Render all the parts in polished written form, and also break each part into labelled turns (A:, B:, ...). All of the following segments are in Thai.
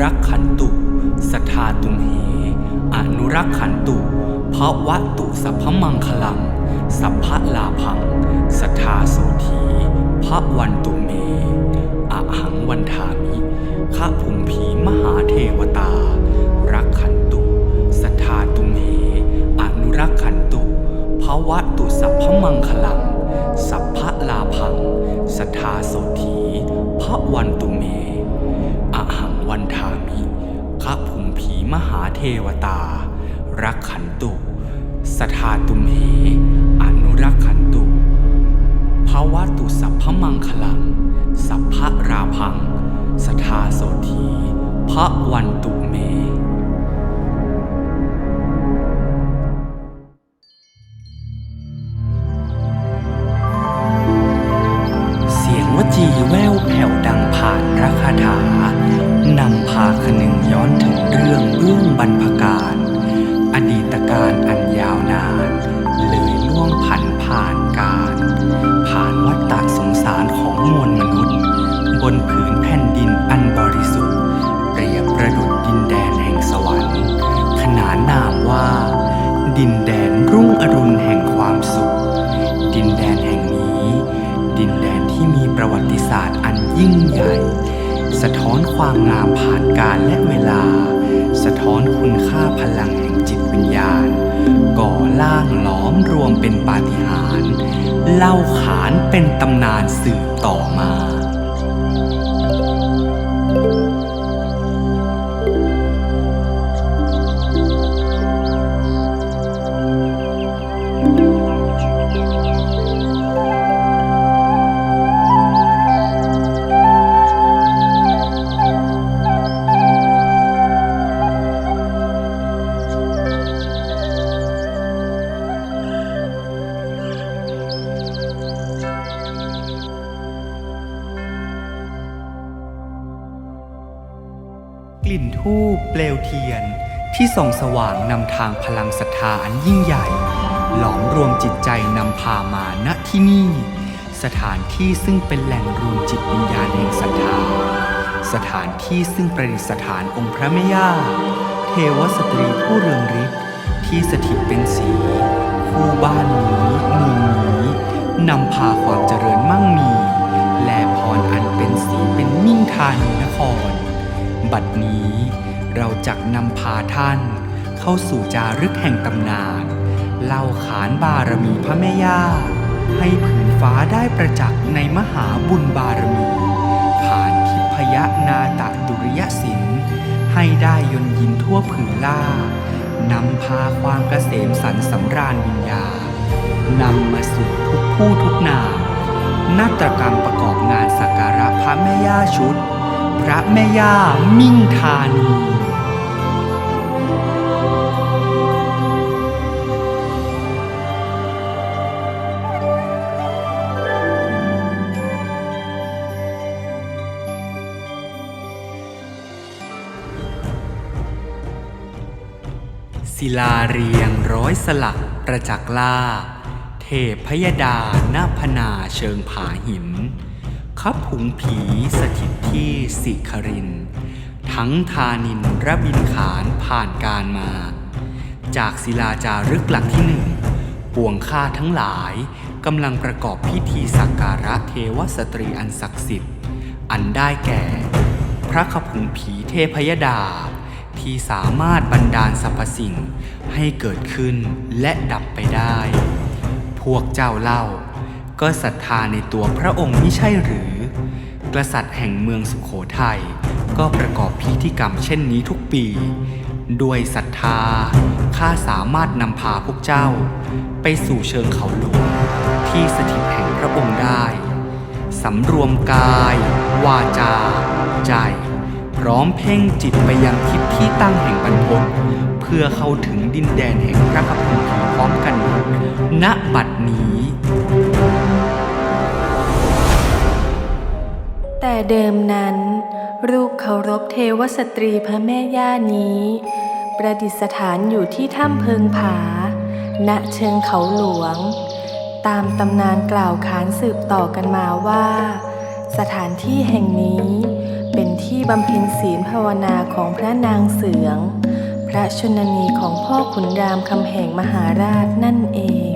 A: รักขันตุสัทธาตุมเหอนุรักขันตุภวตุสัพพมังคลังสัพพะลาภังสัทธาโสธีภวันตุเมอหังวันทามิข้าภูมิผีมหาเทวตารักขันตุสัทธาตุมเหอนุรักขันตุภวตุสัพพมังคลังสัพพะลาภังสัทธาโสธีภวันตุเมอหังวันทามิข้าภูมิผีมหาเทวตารักขันตุสัทธาตุมเหอนุรักขันตุภวตุสัพพมังคลังสัพพะราภังสัทธาโสธีภวันตุเมเสียงวจีแว่วแผ่วดังผ่านพระคาถานำพาคนึงย้อนถึงเรื่องเบื้องบรรพการอดีตการอันยาวนานเลยล่วงผ่านการผ่านวัฏฏะสงสารของมวลมนุษย์บนผืนแผ่นดินอันบริสุทธิ์เปรียบประดุจดินแดนแห่งสวรรค์ขนานนามว่าดินแดนรุ่งอรุณแห่งความสุขดินแดนแห่งนี้ดินแดนที่มีประวัติศาสตร์อันยิ่งใหญ่สะท้อนความงามผ่านกาลและเวลาสะท้อนคุณค่าพลังแห่งจิตวิญญาณก่อล่างล้อมรวมเป็นปาฏิหาริย์เล่าขานเป็นตำนานสืบต่อมากลิ่นธูปเปลวเทียนที่ส่องสว่างนำทางพลังศรัทธาอันยิ่งใหญ่หลอมรวมจิตใจนำพามาณที่นี่สถานที่ซึ่งเป็นแหล่งรวมจิตวิญญาณแห่งศรัทธาสถานที่ซึ่งประดิษฐานองค์พระแม่ย่าเทวสตรีผู้เรืองฤทธิ์ที่สถิตเป็นสีคู่บ้านนี้เมืองนี้นำพาความเจริญมั่งมีและพรอันเป็นสีเป็นมิ่งทานีนครบัดนี้เราจักนำพาท่านเข้าสู่จารึกแห่งตำนานเล่าขานบารมีพระแม่ย่าให้ผืนฟ้าได้ประจักษ์ในมหาบุญบารมีผ่านทิพยนาตดุริยศิลป์ให้ได้ยนยินทั่วผืนล่านำพาความเกษมสันต์สำราญวิญญาณนำมาสู่ทุกผู้ทุกนามนาฏกรรมประกอบงานสักการะพระแม่ย่าชุดพระแม่ย่ามิ่งธานีศิลาเรียงร้อยสลักประจักษ์ล่าเทพยดาณพนาเชิงผาหินคับผุงผีสถิตที่สิครินทั้งธานินระบินขานผ่านการมาจากศิลาจารึกหลักที่หนึ่งปวงข้าทั้งหลายกำลังประกอบพิธีสักการะเทวสตรีอันศักดิ์สิทธิ์อันได้แก่พระคับผุงผีเทพยดาที่สามารถบันดาลสรรพสิ่งให้เกิดขึ้นและดับไปได้พวกเจ้าเล่าก็ศรัทธาในตัวพระองค์มิใช่หรือกษัตริย์แห่งเมืองสุโขทัยก็ประกอบพิธีกรรมเช่นนี้ทุกปีด้วยศรัทธาข้าสามารถนำพาพวกเจ้าไปสู่เชิงเขาหลวงที่สถิตแห่งพระองค์ได้สำรวมกายวาจาใจพร้อมเพ่งจิตไปยังทิศที่ตั้งแห่งบรรพตเพื่อเข้าถึงดินแดนแห่งพระคัมภีร์พร้อมกันณบัดนี้
B: แต่เดิมนั้นรูปเคารพเทวสตรีพระแม่ย่านี้ประดิษฐานอยู่ที่ถ้ำเพิงผาณเชิงเขาหลวงตามตำนานกล่าวขานสืบต่อกันมาว่าสถานที่แห่งนี้ เป็นที่บำเพ็ญศีลภาวนาของพระนางเสือง พระชนนีของพ่อขุนรามคำแหงมหาราชนั่นเอง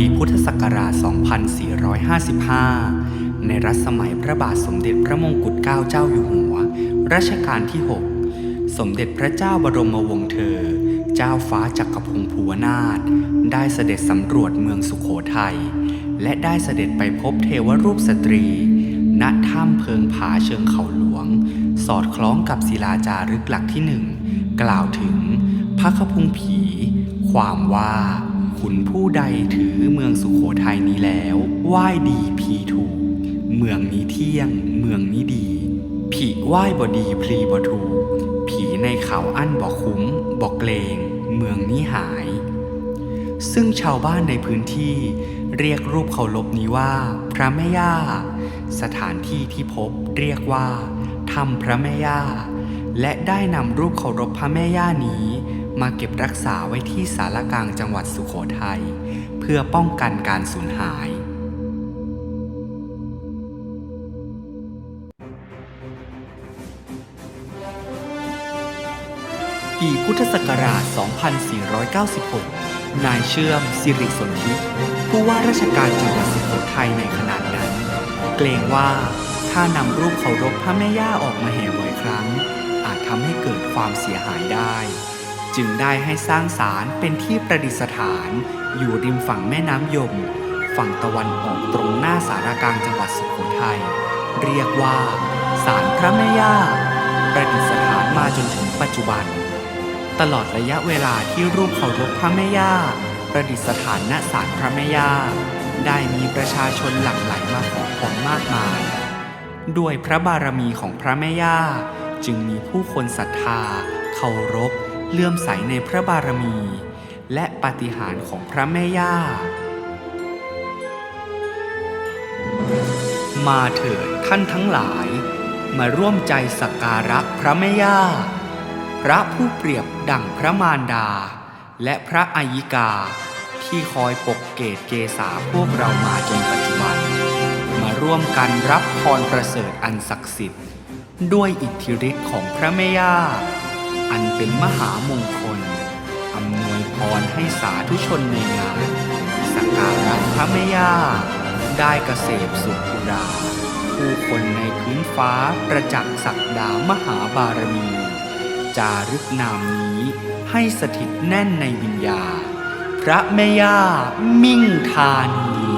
A: ปีพุทธศักราช 2455 ในรัชสมัยพระบาทสมเด็จพระมงกุฎเกล้าเจ้าอยู่หัวรัชกาลที่ 6 สมเด็จพระเจ้าบรมวงศ์เธอ เจ้าฟ้าจักรพงศ์ภูวนาถได้เสด็จสำรวจเมืองสุโขทัยและได้เสด็จไปพบเทวรูปสตรีณถ้ำเพิงผาเชิงเขาหลวงสอดคล้องกับศิลาจารึกหลักที่ 1 กล่าวถึงพระคพุงผี ความว่าขุนผู้ใดถือเมืองสุโขทัยนี้แล้วไหว้ดีผีถูกเมืองนี้เที่ยงเมืองนี้ดีผีไหว้บ่ดีพลีบ่ถูกผีในเขาอั้นบ่คุ้มบ่เกรงเมืองนี้หายซึ่งชาวบ้านในพื้นที่เรียกรูปเคารพนี้ว่าพระแม่ย่าสถานที่ที่พบเรียกว่าถ้ำพระแม่ย่าและได้นำรูปเคารพพระแม่ย่านี้มาเก็บรักษาไว้ที่ศาลากลางจังหวัดสุโขทัยเพื่อป้องกันการสูญหายปีพุทธศักราช 2496 นายเชื่อมสิริสนธิผู้ว่าราชการจังหวัดสุโขทัยในขณะนั้นเกรงว่าถ้านำรูปเคารพพระแม่ย่าออกมาแห่บ่อยครั้งอาจทำให้เกิดความเสียหายได้จึงได้ให้สร้างศาลเป็นที่ประดิษฐานอยู่ริมฝั่งแม่น้ำยมฝั่งตะวันออกตรงหน้าศาลากลางจังหวัดสุโขทัยเรียกว่าศาลพระแม่ย่าประดิษฐานมาจนถึงปัจจุบันตลอดระยะเวลาที่รูปเคารพพระแม่ย่าประดิษฐานณศาลพระแม่ย่าได้มีประชาชนหลั่งไหลมาขอพรมากมายด้วยพระบารมีของพระแม่ย่าจึงมีผู้คนศรัทธาเคารพเลื่อมใสในพระบารมีและปาฏิหาริย์ของพระแม่ย่ามาเถิดท่านทั้งหลายมาร่วมใจสักการะพระแม่ย่าพระผู้เปรียบดั่งพระมารดาและพระอัยิกาที่คอยปกเกศเกษาพวกเรามาจนปัจจุบันมาร่วมกันรับพรประเสริฐอันศักดิ์สิทธิ์ด้วยอิทธิฤทธิ์ของพระแม่ย่าอันเป็นมหามงคลอำนวยพรให้สาธุชนในงานสักการะพระแม่ย่าได้เกษมสุขอุราผู้คนในพื้นฟ้าประจักษ์ศักดามหาบารมีจารึกนามนี้ให้สถิตแน่นในวิญญาณพระแม่ย่ามิ่งธานี